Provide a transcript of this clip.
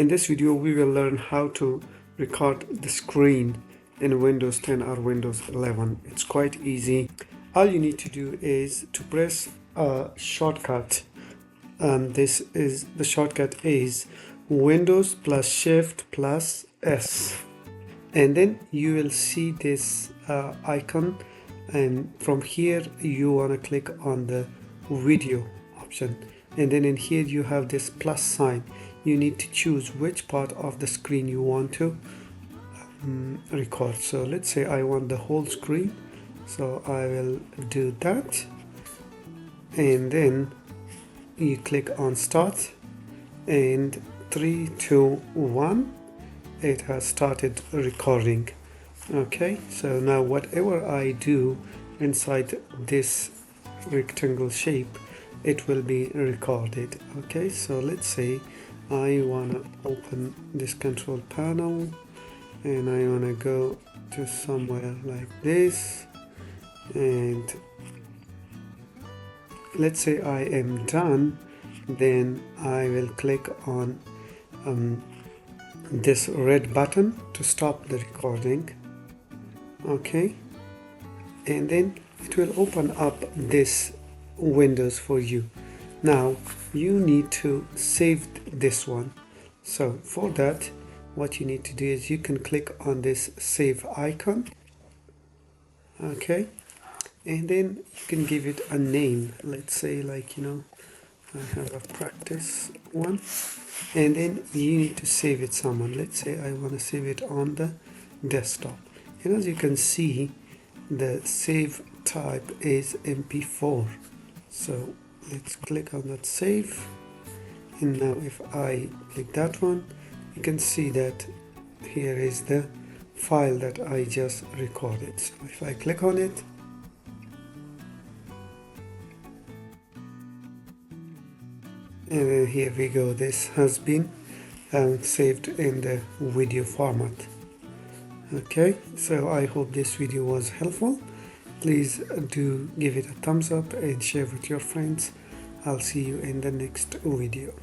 In this video we will learn how to record the screen in Windows 10 or Windows 11. It's quite easy. All you need to do is to press a shortcut, and this is the shortcut is Windows plus Shift plus S, and then you will see this icon, and from here you want to click on the video option, and then in here you have this plus sign. You need to choose which part of the screen you want to record. So let's say I want the whole screen, so I will do that, and then you click on start, and 3 2 1, it has started recording. Okay, so now whatever I do inside this rectangle shape, it will be recorded. Okay, so let's say I want to open this control panel and I want to go to somewhere like this, and let's say I am done, then I will click on this red button to stop the recording. Okay, and then it will open up this windows for you. Now you need to save this one, so for that what you need to do is you can click on this save icon. Okay, and then you can give it a name. Let's say, like, I have a practice one, and then you need to save it someone. Let's say I want to save it on the desktop, and as you can see the save type is MP4. So let's click on that save, and now if I click that one, you can see that here is the file that I just recorded. So if I click on it, and then here we go, this has been saved in the video format. Okay, so I hope this video was helpful. Please do give it a thumbs up and share with your friends. I'll see you in the next video.